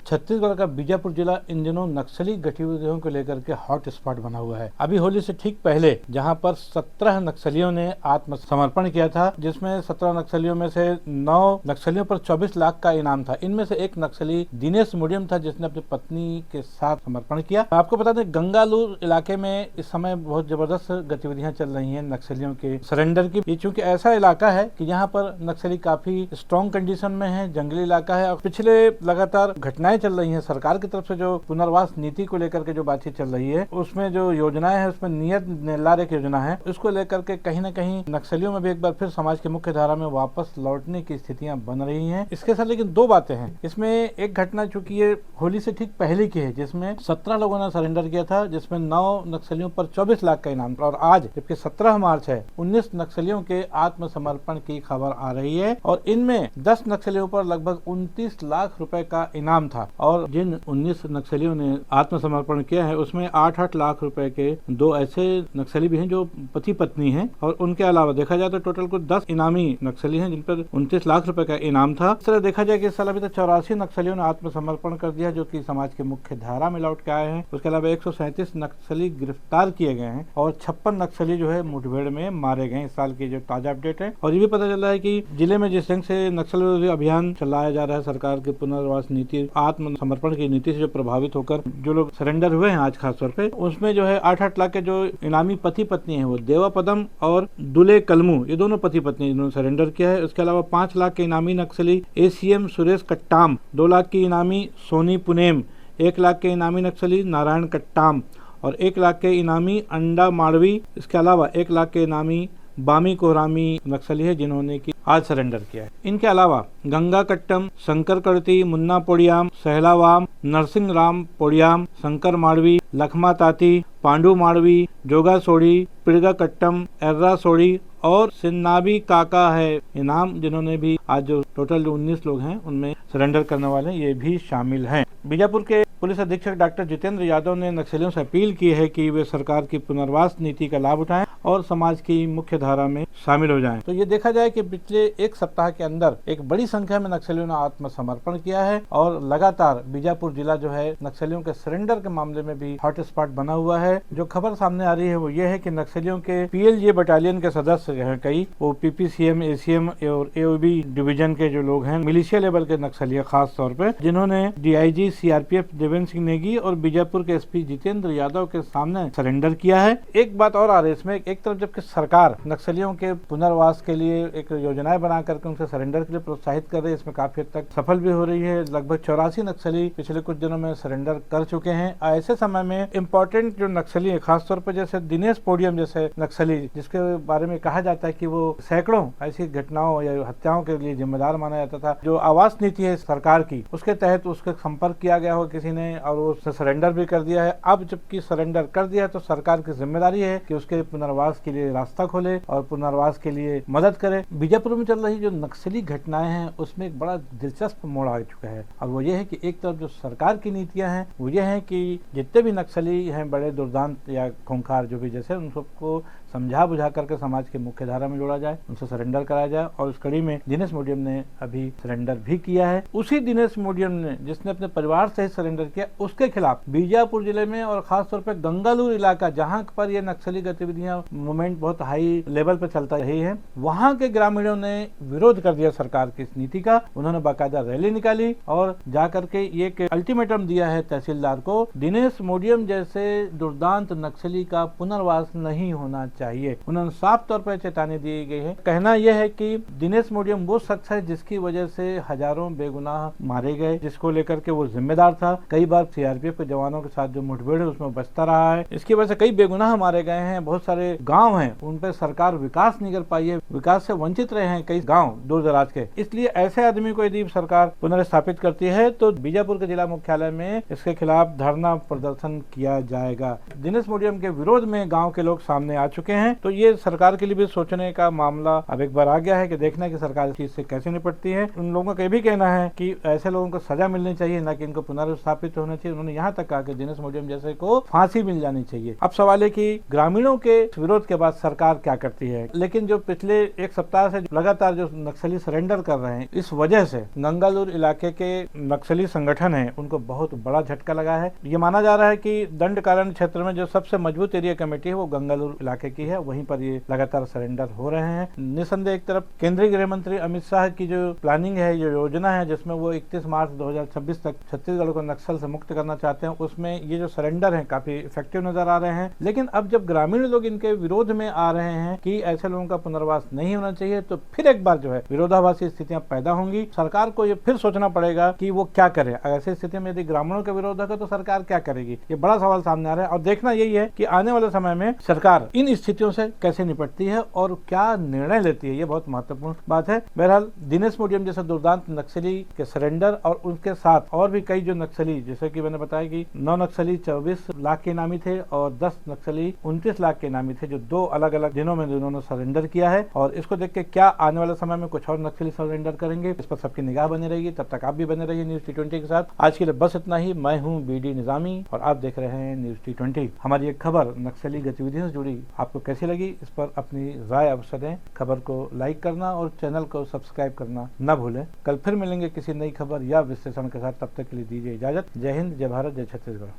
छत्तीसगढ़ का बीजापुर जिला इन दिनों नक्सली गतिविधियों को लेकर के हॉट स्पॉट बना हुआ है। अभी होली से ठीक पहले जहां पर 17 नक्सलियों ने आत्मसमर्पण किया था, जिसमें 17 नक्सलियों में से 9 नक्सलियों पर 24 लाख का इनाम था। इनमें से एक नक्सली दिनेश मुडियम था, जिसने अपनी पत्नी के साथ समर्पण किया। आपको बता दें, गंगालूर इलाके में इस समय बहुत जबरदस्त गतिविधियां चल रही हैं नक्सलियों के सरेंडर की। ये चूंकि ऐसा इलाका है कि यहाँ पर नक्सली काफी स्ट्रॉन्ग कंडीशन में है, जंगली इलाका है और पिछले लगातार घटनाएं चल रही हैं। सरकार की तरफ से जो पुनर्वास नीति को लेकर के जो बातचीत चल रही है, उसमें जो योजनाएं है, उसमें नियत निर्धार एक योजना है, उसको लेकर के कहीं न कहीं नक्सलियों में भी एक बार फिर समाज की मुख्य धारा में वापस लौटने की स्थितियां बन रही हैं। इसके साथ लेकिन दो बातें हैं। इसमें एक घटना चूंकि ये होली से ठीक पहले की है, जिसमें 17 लोगों ने सरेंडर किया था, जिसमें 9 नक्सलियों पर 24 लाख का इनाम था। और आज जबकि 17 मार्च है, 19 नक्सलियों के आत्मसमर्पण की खबर आ रही है और इनमें 10 नक्सलियों पर लगभग 29 लाख रुपए का इनाम था। और जिन 19 नक्सलियों ने आत्मसमर्पण किया है, उसमें 8-8 लाख रुपए के 2 ऐसे नक्सली भी हैं जो पति पत्नी हैं। और उनके अलावा देखा जाए तो टोटल कुछ 10 इनामी नक्सली हैं, जिन पर 29 लाख रुपए का इनाम था। इस तरह देखा जाए कि इस साल अभी तक 84 नक्सलियों ने आत्मसमर्पण कर दिया, जो कि समाज के मुख्य धारा में लौट के आए हैं। उसके अलावा 137 नक्सली गिरफ्तार किए गए हैं और 56 नक्सली जो है मुठभेड़ में मारे गए। इस साल की जो ताजा अपडेट है। और ये भी पता चल रहा है कि जिले में जिस ढंग से नक्सल विरोधी अभियान चलाया जा रहा है, सरकार की पुनर्वास नीति, आत्मसमर्पण की नीति से जो प्रभावित होकर जो लोग सरेंडर हुए हैं आज खासतौर पे, उसमें जो है 8-8 लाख के जो इनामी पति पत्नी है, वो देवा पदम और दुले कलमू, ये दोनों पति पत्नी जिन्होंने सरेंडर किया है। उसके अलावा 5 लाख के इनामी नक्सली ACM सुरेश कट्टाम, 2 लाख की इनामी सोनी पुनेम, 1 लाख के इनामी नक्सली नारायण कट्टाम और 1 लाख के इनामी अंडा माड़वी। इसके अलावा 1 लाख के इनामी बामी कोहरामी नक्सली है, जिन्होंने की आज सरेंडर किया है। इनके अलावा गंगा कट्टम, शंकर कड़ती, मुन्ना पोड़ियाम, सहलावाम, नरसिंह राम पोड़ियाम, शंकर माड़वी, लखमा ताती, पांडू माड़वी, जोगा सोड़ी, पिड़गा कट्टम, एर्रा सोड़ी और सिन्नाबी काका है इनाम, जिन्होंने भी आज जो टोटल 19 लोग हैं उनमें सरेंडर करने वाले ये भी शामिल हैं। बीजापुर के पुलिस अधीक्षक डॉक्टर जितेंद्र यादव ने नक्सलियों से अपील की है कि वे सरकार की पुनर्वास नीति का लाभ उठाएं और समाज की मुख्य धारा में शामिल हो जाएं। तो ये देखा जाए कि पिछले एक सप्ताह के अंदर एक बड़ी संख्या में नक्सलियों ने आत्मसमर्पण किया है और लगातार बीजापुर जिला जो है नक्सलियों के सरेंडर के मामले में भी हॉट स्पॉट बना हुआ है। जो खबर सामने आ रही है वो ये है कि नक्सलियों के PLJ बटालियन के सदस्य हैं कई, वो PPCM, ACM और AOB डिवीजन के जो लोग हैं, मिलिशिया लेवल के नक्सली खास तौर पे, जिन्होंने DIG CRPF देवेंद्र सिंह नेगी और बीजापुर के SP जितेंद्र यादव के सामने सरेंडर किया है। एक बात और आ रही है इसमें, एक तरफ जबकि सरकार नक्सलियों के पुनर्वास के लिए एक योजनाएं बना करके उनसे सरेंडर के लिए प्रोत्साहित कर रही है, इसमें काफी हद तक सफल भी हो रही है। लगभग 84 नक्सली पिछले कुछ दिनों में सरेंडर कर चुके हैं। ऐसे समय में इम्पोर्टेंट जो नक्सली है, खासतौर पर जैसे दिनेश पोडियम जैसे नक्सली, जिसके बारे में कहा जाता है कि वो सैकड़ों ऐसी घटनाओं या हत्याओं के लिए जिम्मेदार माना जाता था, जो आवास नीति है सरकार की, उसके तहत उसका संपर्क किया गया हो किसी ने और वो उसने सरेंडर भी कर दिया है। अब जबकि सरेंडर कर दिया तो सरकार की जिम्मेदारी है कि उसके पुनर्वास के लिए रास्ता खोले और पुनर्वास के लिए मदद करे। बीजापुर में चल रही जो नक्सली घटनाएं हैं, उसमें एक बड़ा दिलचस्प मोड़ आ चुका है और वो ये है कि एक तरफ जो सरकार की नीतियां हैं वो ये है कि जितने भी नक्सली हैं, बड़े दुर्दांत या खूंखार जो भी जैसे, उन सबको समझा बुझा करके समाज के मुख्य धारा में जोड़ा जाए, उनसे सरेंडर कराया जाए। और उस कड़ी में दिनेश मुडियम ने अभी सरेंडर भी किया है। उसी दिनेश मुडियम ने, जिसने अपने परिवार से ही सरेंडर किया, उसके खिलाफ बीजापुर जिले में और खासतौर पर गंगालूर इलाका, जहां पर ये नक्सली गतिविधियां मूवमेंट बहुत हाई लेवल पर चलता रही है, वहां के ग्रामीणों ने विरोध कर दिया सरकार की इस नीति का। उन्होंने बाकायदा रैली निकाली और जाकर के ये अल्टीमेटम दिया है तहसीलदार को, दिनेश मुडियम जैसे दुर्दांत नक्सली का पुनर्वास नहीं होना चाहिए। उन्होंने साफ तौर पर चेतावनी दी गई है। कहना यह है कि दिनेश मुडियम वो शख्स है जिसकी वजह से हजारों बेगुनाह मारे गए, जिसको लेकर के वो जिम्मेदार था। कई बार CRPF के जवानों के साथ जो मुठभेड़ है उसमें बचता रहा है। इसकी वजह से कई बेगुनाह मारे गए हैं। बहुत सारे गाँव हैं उन पर सरकार विकास नहीं कर पाई है, विकास से वंचित रहे हैं कई गाँव दूर दराज के। इसलिए ऐसे आदमी को यदि सरकार पुनर्स्थापित करती है तो बीजापुर के जिला मुख्यालय में इसके खिलाफ धरना प्रदर्शन किया जाएगा। दिनेश मुडियम के विरोध में गाँव के लोग सामने आ चुके चुके हैं। तो ये सरकार के लिए भी सोचने का मामला अब एक बार आ गया है कि देखना है कि सरकार इस चीज से कैसे निपटती है। उन लोगों का ये भी कहना है कि ऐसे लोगों को सजा मिलनी चाहिए, न कि इनको पुनर्स्थापित होना चाहिए। उन्होंने यहाँ तक कहा कि दिनेश मोडियम जैसे को फांसी मिल जानी चाहिए। अब सवाल है कि ग्रामीणों के विरोध के बाद सरकार क्या करती है। लेकिन जो पिछले एक सप्ताह से लगातार जो नक्सली सरेंडर कर रहे हैं, इस वजह से गंगालूर इलाके के नक्सली संगठन है उनको बहुत बड़ा झटका लगा है। ये माना जा रहा है कि दंडकारण्य क्षेत्र में जो सबसे मजबूत एरिया कमेटी है वो गंगालूर इलाके की है, वहीं पर ये लगातार सरेंडर हो रहे हैं। निसंदेह एक तरफ केंद्रीय गृह मंत्री अमित शाह की जो प्लानिंग है, जो योजना है, जिसमें वो 31 मार्च 2026 तक छत्तीसगढ़ को नक्सल से मुक्त करना चाहते हैं, उसमें ये जो सरेंडर है काफी इफेक्टिव नजर आ रहे हैं। लेकिन अब जब ग्रामीण लोग इनके विरोध में आ रहे हैं कि ऐसे लोगों का पुनर्वास नहीं होना चाहिए, तो फिर एक बार जो है विरोधाभासी स्थितियां पैदा होंगी। सरकार को ये फिर सोचना पड़ेगा कि वो क्या करे। ऐसी स्थिति में यदि ग्रामीणों का विरोध होगा तो सरकार क्या करेगी, ये बड़ा सवाल सामने आ रहा है। और देखना यही है कि आने वाले समय में सरकार इन स्थितियों से कैसे निपटती है और क्या निर्णय लेती है, ये बहुत महत्वपूर्ण बात है। बहरहाल दिनेश मोडियम जैसे दुर्दांत नक्सली के सरेंडर और उनके साथ और भी कई जो नक्सली, जैसे कि मैंने बताया कि 9 नक्सली 24 लाख के इनामी थे और 10 नक्सली 29 लाख के इनामी थे, जो 2 अलग अलग दिनों में उन्होंने सरेंडर किया है। और इसको देख के क्या आने वाले समय में कुछ और नक्सली सरेंडर करेंगे, इस पर सबकी निगाह बनी रहेगी। तब तक आप भी बने रहिए न्यूज T20 के साथ। आज के लिए बस इतना ही। मैं हूं BD निजामी और आप देख रहे हैं न्यूज T20। हमारी एक खबर नक्सली गतिविधियों से जुड़ी आपको कैसी लगी, इस पर अपनी राय अवश्य दें। खबर को लाइक करना और चैनल को सब्सक्राइब करना न भूलें। कल फिर मिलेंगे किसी नई खबर या विश्लेषण के साथ। तब तक के लिए दीजिए इजाजत। जय हिंद, जय भारत, जय छत्तीसगढ़।